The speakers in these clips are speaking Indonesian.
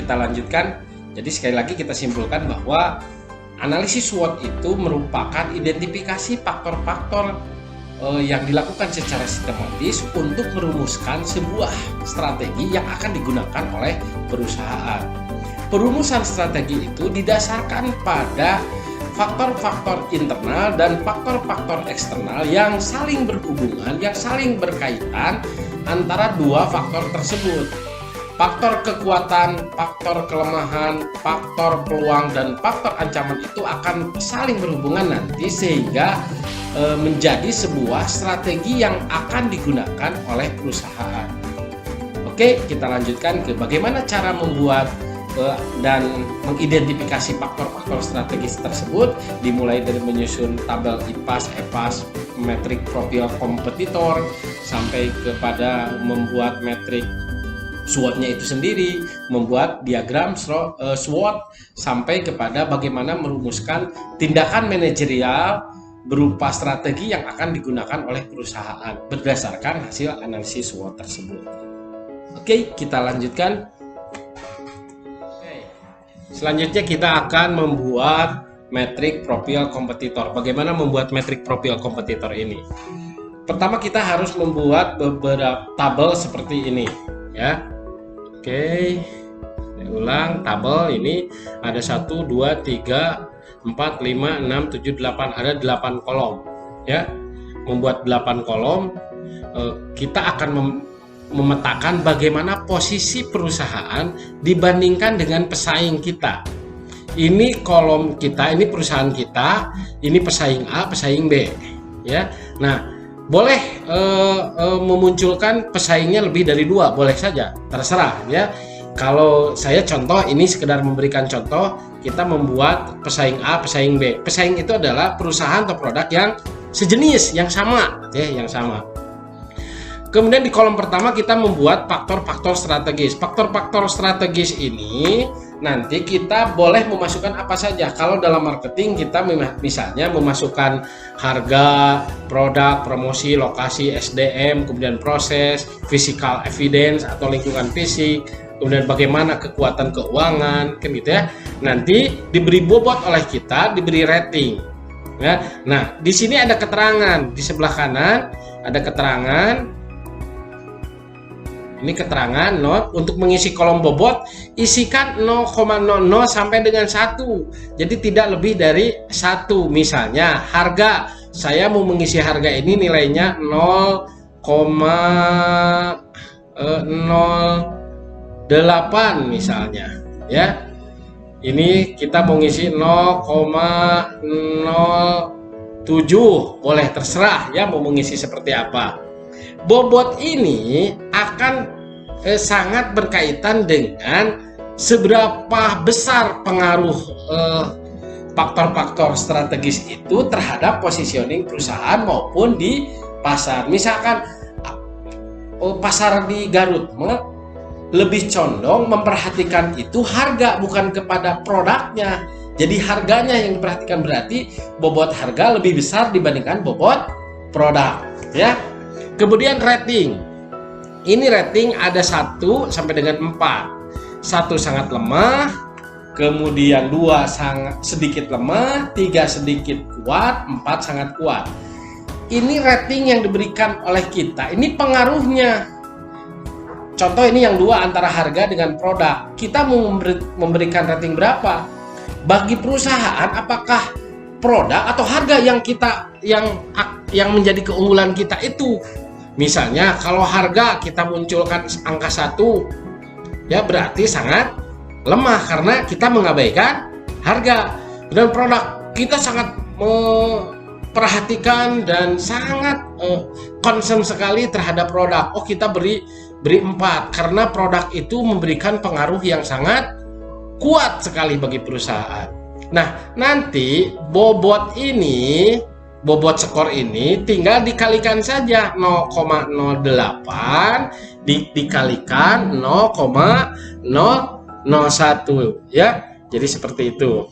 kita lanjutkan. Jadi sekali lagi kita simpulkan bahwa analisis SWOT itu merupakan identifikasi faktor-faktor yang dilakukan secara sistematis untuk merumuskan sebuah strategi yang akan digunakan oleh perusahaan. Perumusan strategi itu didasarkan pada faktor-faktor internal dan faktor-faktor eksternal yang saling berhubungan, yang saling berkaitan antara dua faktor tersebut. Faktor kekuatan, faktor kelemahan, faktor peluang, dan faktor ancaman itu akan saling berhubungan nanti sehingga menjadi sebuah strategi yang akan digunakan oleh perusahaan. Oke, kita lanjutkan ke bagaimana cara membuat dan mengidentifikasi faktor-faktor strategis tersebut, dimulai dari menyusun tabel IPAS, EPAS, metrik profil kompetitor, sampai kepada membuat metrik SWOT-nya itu sendiri, membuat diagram SWOT, sampai kepada bagaimana merumuskan tindakan manajerial berupa strategi yang akan digunakan oleh perusahaan berdasarkan hasil analisis SWOT tersebut. Oke, kita lanjutkan. Selanjutnya kita akan membuat metrik profil kompetitor. Bagaimana membuat metrik profil kompetitor ini? Pertama kita harus membuat beberapa tabel seperti ini, ya. Oke, saya ulang, tabel ini ada 1, 2, 3, 4, 5, 6, 7, 8, ada 8 kolom, ya. Membuat 8 kolom, kita akan memetakan bagaimana posisi perusahaan dibandingkan dengan pesaing kita. Ini kolom kita, ini perusahaan kita, ini pesaing A, pesaing B, ya. Nah, boleh memunculkan pesaingnya lebih dari 2, boleh saja, terserah, ya. Kalau saya contoh, ini sekedar memberikan contoh, kita membuat pesaing A, pesaing B. Pesaing itu adalah perusahaan atau produk yang sejenis, yang sama, ya, yang sama. Kemudian di kolom pertama kita membuat faktor-faktor strategis. Faktor-faktor strategis ini nanti kita boleh memasukkan apa saja. Kalau dalam marketing kita misalnya memasukkan harga, produk, promosi, lokasi, SDM, kemudian proses, physical evidence atau lingkungan fisik, kemudian bagaimana kekuatan keuangan, kan gitu ya. Nanti diberi bobot oleh kita, diberi rating. Ya. Nah, di sini ada keterangan, di sebelah kanan ada keterangan. Ini keterangan note untuk mengisi kolom bobot, isikan 0,00 sampai dengan 1. Jadi tidak lebih dari 1. Misalnya harga, saya mau mengisi harga ini nilainya 0,08 misalnya, ya. Ini kita mau ngisi 0,07, boleh terserah ya mau mengisi seperti apa. Bobot ini akan sangat berkaitan dengan seberapa besar pengaruh faktor-faktor strategis itu terhadap positioning perusahaan maupun di pasar. Misalkan pasar di Garut lebih condong memperhatikan itu harga, bukan kepada produknya. Jadi harganya yang diperhatikan, berarti bobot harga lebih besar dibandingkan bobot produk, ya. Kemudian rating. Ini rating ada 1 sampai dengan 4. 1 sangat lemah, kemudian 2 sangat sedikit lemah, 3 sedikit kuat, 4 sangat kuat. Ini rating yang diberikan oleh kita. Ini pengaruhnya. Contoh ini yang 2 antara harga dengan produk. Kita mau memberikan rating berapa? Bagi perusahaan, apakah produk atau harga yang menjadi keunggulan kita itu? Misalnya kalau harga kita munculkan angka 1, ya berarti sangat lemah karena kita mengabaikan harga. Dan produk kita sangat memperhatikan dan sangat concern sekali terhadap produk. Oh, kita beri 4 karena produk itu memberikan pengaruh yang sangat kuat sekali bagi perusahaan. Nah, nanti bobot skor ini tinggal dikalikan saja 0,08 dikalikan 0,001, ya. Jadi seperti itu.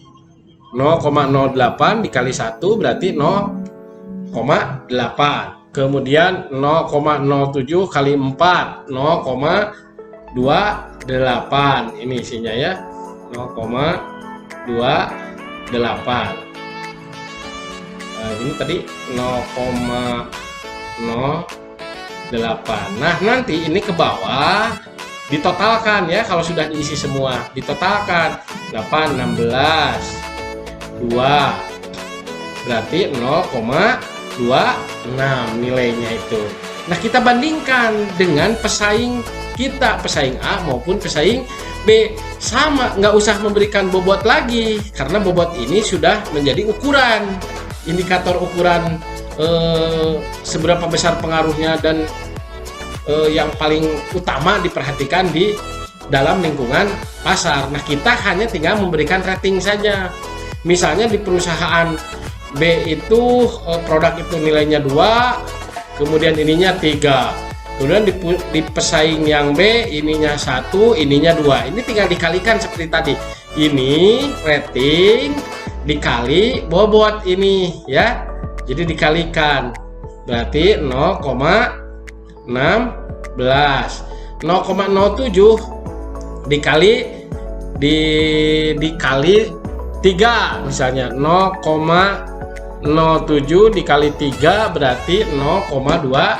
0,08 dikali 1 berarti 0,8. Kemudian 0,07 kali 4 0,2 ini isinya ya, 0,28. Ini tadi 0,08. Nah, nanti ini ke bawah ditotalkan ya, kalau sudah diisi semua ditotalkan 8, 16, 2 berarti 0,26 nilainya itu. Nah, kita bandingkan dengan pesaing kita, pesaing A maupun pesaing B, sama, nggak usah memberikan bobot lagi karena bobot ini sudah menjadi ukuran, indikator ukuran seberapa besar pengaruhnya dan yang paling utama diperhatikan di dalam lingkungan pasar. Nah, kita hanya tinggal memberikan rating saja. Misalnya di perusahaan B itu produk itu nilainya 2, kemudian ininya 3. Kemudian di pesaing yang B ininya 1, ininya 2. Ini tinggal dikalikan seperti tadi. Ini rating dikali bobot ini ya. Jadi dikalikan. Berarti 0,16. 0,07 dikali 3 misalnya 0,07 dikali 3 berarti 0,21.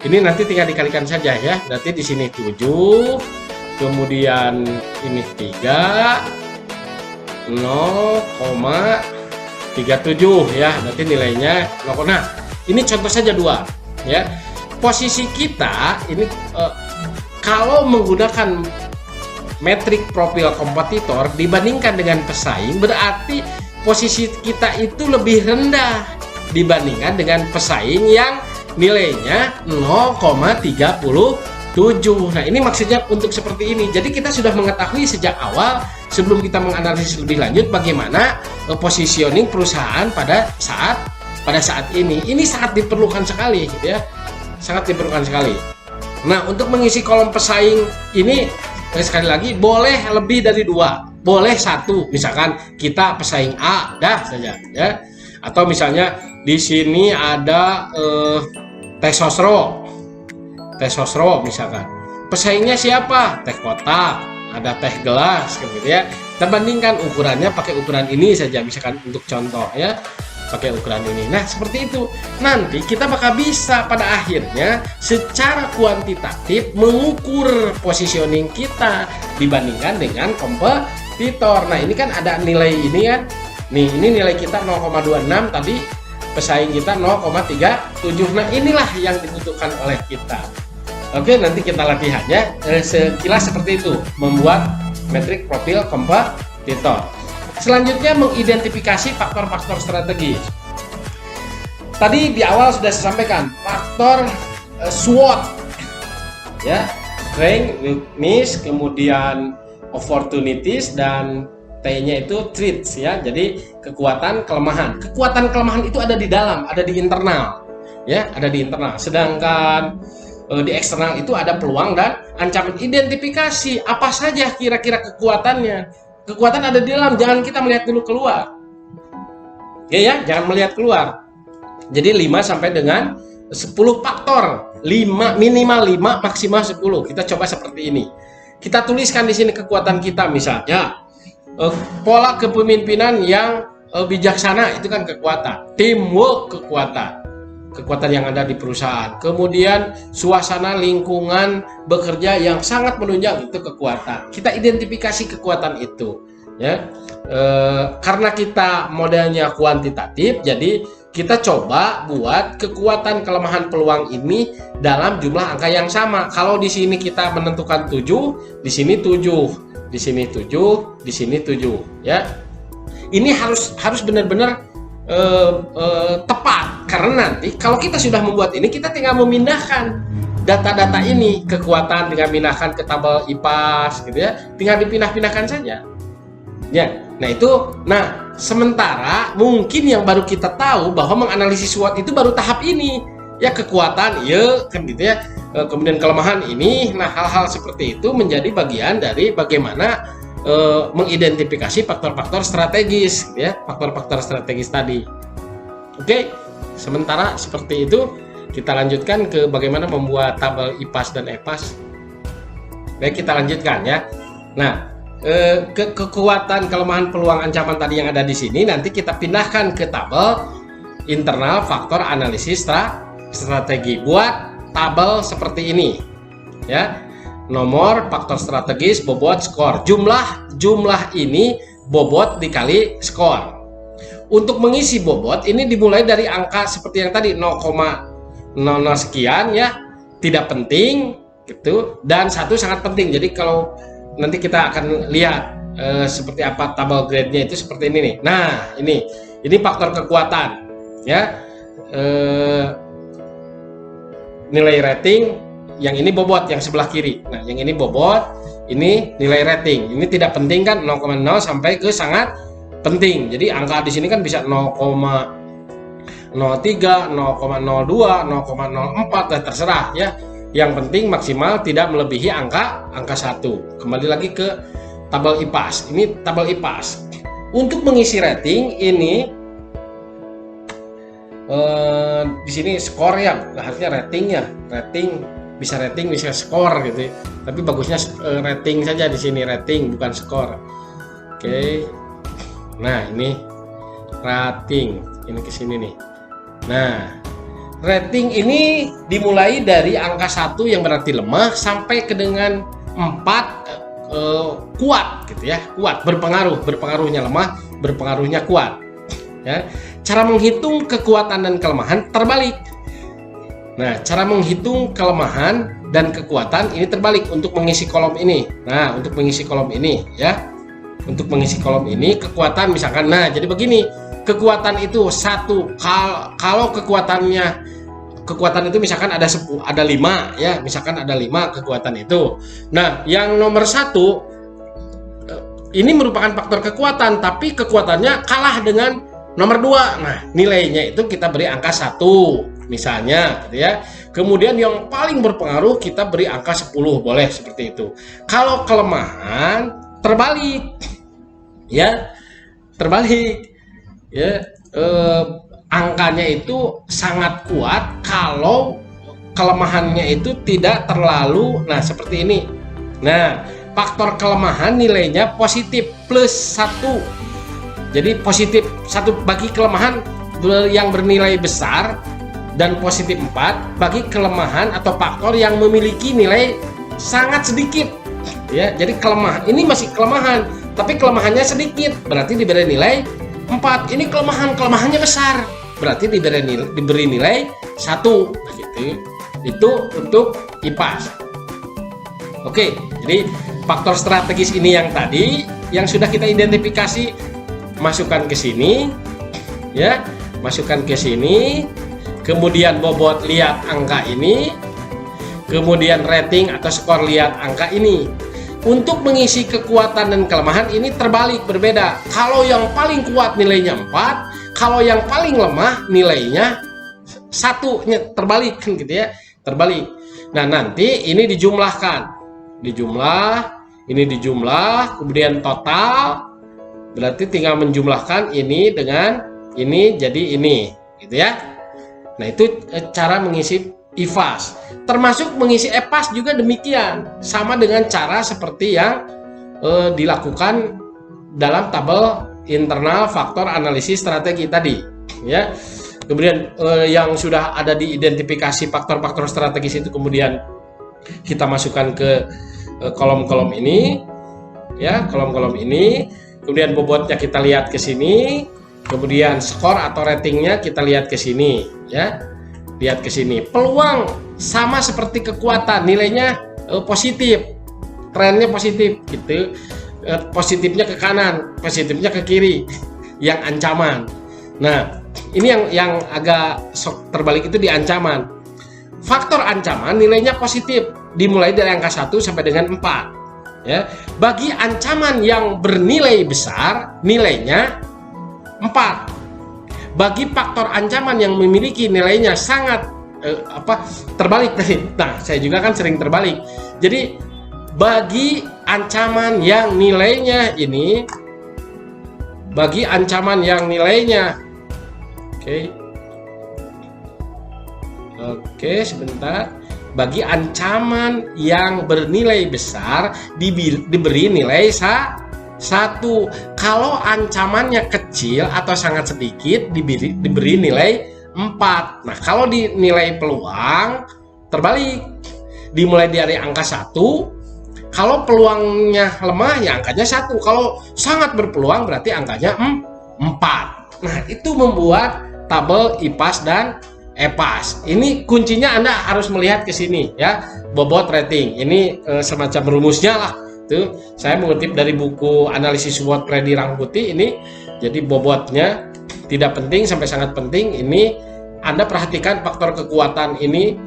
Ini nanti tinggal dikalikan saja ya. Berarti di sini 7, kemudian ini 3, 0,37 ya. Berarti nilainya 0. Nah, ini contoh saja 2 ya. Posisi kita ini kalau menggunakan metrik profil kompetitor dibandingkan dengan pesaing, berarti posisi kita itu lebih rendah dibandingkan dengan pesaing yang nilainya 0,37. Nah, ini maksudnya untuk seperti ini. Jadi kita sudah mengetahui sejak awal sebelum kita menganalisis lebih lanjut bagaimana positioning perusahaan pada saat ini. Ini sangat diperlukan sekali gitu ya. Sangat diperlukan sekali. Nah, untuk mengisi kolom pesaing ini sekali lagi boleh lebih dari 2, boleh 1. Misalkan kita pesaing A dah saja ya. Atau misalnya di sini ada teh sosro misalkan. Pesaingnya siapa? Teh kotak, ada teh gelas gitu ya. Kita bandingkan ukurannya pakai ukuran ini saja misalkan untuk contoh ya. Pakai ukuran ini. Nah, seperti itu. Nanti kita bakal bisa pada akhirnya secara kuantitatif mengukur positioning kita dibandingkan dengan kompetitor. Nah, ini kan ada nilai ini kan. Nih, ini nilai kita 0,26, tadi pesaing kita 0,37. Nah, inilah yang dibutuhkan oleh kita. Oke, nanti kita latihannya sekilas seperti itu, membuat metrik profil kompetitor. Selanjutnya mengidentifikasi faktor-faktor strategis. Tadi di awal sudah saya sampaikan faktor SWOT ya, strength, weakness, kemudian opportunities, dan T-nya itu traits ya. Jadi kekuatan, kelemahan. Kekuatan, kelemahan itu ada di dalam, ada di internal ya, ada di internal. Sedangkan di eksternal itu ada peluang dan ancaman. Identifikasi apa saja kira-kira kekuatannya. Kekuatan ada di dalam, jangan kita melihat dulu keluar. Oke ya, jangan melihat keluar. Jadi 5 sampai dengan 10 faktor. 5 minimal 5, maksimal 10. Kita coba seperti ini. Kita tuliskan di sini kekuatan kita, misalnya pola kepemimpinan yang bijaksana, itu kan kekuatan. Teamwork, kekuatan yang ada di perusahaan. Kemudian suasana lingkungan bekerja yang sangat menunjang, itu kekuatan. Kita identifikasi kekuatan itu ya. Karena kita modelnya kuantitatif, jadi kita coba buat kekuatan, kelemahan, peluang ini dalam jumlah angka yang sama. Kalau di sini kita menentukan 7, di sini 7, di sini 7, di sini 7 ya. Ini harus benar-benar tepat, karena nanti kalau kita sudah membuat ini, kita tinggal memindahkan data-data ini, kekuatan dengan pindahkan ke tabel IPAS gitu ya, tinggal dipindah-pindahkan saja ya. Nah itu, sementara mungkin yang baru kita tahu bahwa menganalisis SWOT itu baru tahap ini ya, kekuatan ya kan gitu ya, kemudian kelemahan ini. Nah, hal-hal seperti itu menjadi bagian dari bagaimana mengidentifikasi faktor-faktor strategis ya, faktor-faktor strategis tadi. Oke, sementara seperti itu. Kita lanjutkan ke bagaimana membuat tabel IPAS dan EPAS. Baik, kita lanjutkan ya. Nah, kekuatan, kelemahan, peluang, ancaman tadi yang ada di sini nanti kita pindahkan ke tabel internal faktor analisis strategi. Buat tabel seperti ini ya. Nomor, faktor strategis, bobot, skor. Jumlah ini bobot dikali skor. Untuk mengisi bobot ini dimulai dari angka seperti yang tadi 0,00 sekian ya, tidak penting gitu, dan 1 sangat penting. Jadi kalau nanti kita akan lihat seperti apa tabel grade-nya itu seperti ini nih. Nah, ini faktor kekuatan ya. Nilai rating, yang ini bobot yang sebelah kiri. Nah, yang ini bobot, ini nilai rating. Ini tidak penting kan, 0,0 sampai ke sangat penting. Jadi angka di sini kan bisa 0,03, 0,02, 0,04 dan terserah ya. Yang penting maksimal tidak melebihi angka 1. Kembali lagi ke tabel IPAS. Ini tabel IPAS. Untuk mengisi rating ini di sini skor ya, harusnya ratingnya. Rating bisa skor gitu. Tapi bagusnya rating saja di sini, rating bukan skor. Oke. Nah, ini rating. Ini ke sini nih. Nah, rating ini dimulai dari angka 1 yang berarti lemah sampai ke dengan 4 kuat gitu ya, kuat, berpengaruhnya lemah, berpengaruhnya kuat ya. Cara menghitung kekuatan dan kelemahan terbalik. Nah, cara menghitung kelemahan dan kekuatan ini terbalik untuk mengisi kolom ini. Nah, untuk mengisi kolom ini ya, untuk mengisi kolom ini kekuatan misalkan, nah jadi begini, kekuatan itu 1, kalau kekuatan itu misalkan ada 5 ya, misalkan ada 5 kekuatan itu. Nah, yang nomor 1 ini merupakan faktor kekuatan, tapi kekuatannya kalah dengan nomor 2. Nah, nilainya itu kita beri angka 1 misalnya gitu ya. Kemudian yang paling berpengaruh kita beri angka 10, boleh seperti itu. Kalau kelemahan terbalik ya, angkanya itu sangat kuat kalau kelemahannya itu tidak terlalu, nah seperti ini. Nah, faktor kelemahan nilainya positif plus 1. Jadi positif 1 bagi kelemahan yang bernilai besar dan positif 4 bagi kelemahan atau faktor yang memiliki nilai sangat sedikit ya. Jadi kelemahan ini masih kelemahan, tapi kelemahannya sedikit, berarti diberi nilai 4. Ini kelemahannya besar, berarti diberi nilai 1 gitu. Itu untuk IPAS. Oke, jadi faktor strategis ini yang tadi yang sudah kita identifikasi, masukkan ke sini ya, masukkan ke sini. Kemudian bobot, lihat angka ini. Kemudian rating atau skor, lihat angka ini. Untuk mengisi kekuatan dan kelemahan ini terbalik, berbeda. Kalau yang paling kuat nilainya 4, kalau yang paling lemah nilainya 1, terbalik kan gitu ya, terbalik. Nah, nanti ini dijumlahkan, ini dijumlah, kemudian total, berarti tinggal menjumlahkan ini dengan ini jadi ini gitu ya. Nah, itu cara mengisi IPAS. Termasuk mengisi EPAS juga demikian, sama dengan cara seperti yang dilakukan dalam tabel internal faktor analisis strategi tadi ya. Kemudian yang sudah ada diidentifikasi faktor-faktor strategis itu kemudian kita masukkan ke kolom-kolom ini ya, kolom-kolom ini. Kemudian bobotnya kita lihat ke sini, kemudian skor atau ratingnya kita lihat ke sini ya, lihat ke sini. Peluang sama seperti kekuatan, nilainya positif, trennya positif gitu. Positifnya ke kanan, positifnya ke kiri. Yang ancaman, nah ini yang agak terbalik itu di ancaman. Faktor ancaman nilainya positif, dimulai dari angka 1 sampai dengan 4 ya. Bagi ancaman yang bernilai besar nilainya 4. Bagi faktor ancaman yang memiliki nilainya sangat terbalik tadi. Nah, saya juga kan sering terbalik. Jadi bagi ancaman yang nilainya ini, bagi ancaman yang nilainya Oke, sebentar. Bagi ancaman yang bernilai besar diberi nilai 1. Kalau ancamannya kecil atau sangat sedikit diberi nilai 4. Nah, kalau dinilai peluang terbalik. Dimulai dari angka 1. Kalau peluangnya lemah ya angkanya 1. Kalau sangat berpeluang berarti angkanya 4. Nah, itu membuat tabel IPAS dan EPAS. Ini kuncinya Anda harus melihat ke sini ya. Bobot rating. Ini semacam rumusnya lah. Itu saya mengutip dari buku analisis SWOT Freddy Rangkuti ini. Jadi bobotnya tidak penting sampai sangat penting. Ini Anda perhatikan faktor kekuatan ini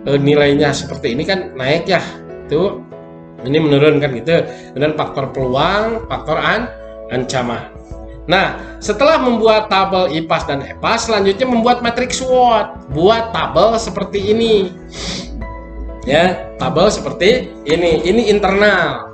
nilainya seperti ini kan naik ya. Itu ini menurun kan gitu. Kemudian faktor peluang, faktor ancaman. Nah, setelah membuat tabel IPAS dan EPAS, selanjutnya membuat matriks SWOT. Buat tabel seperti ini. Ya, tabel seperti ini. Ini internal.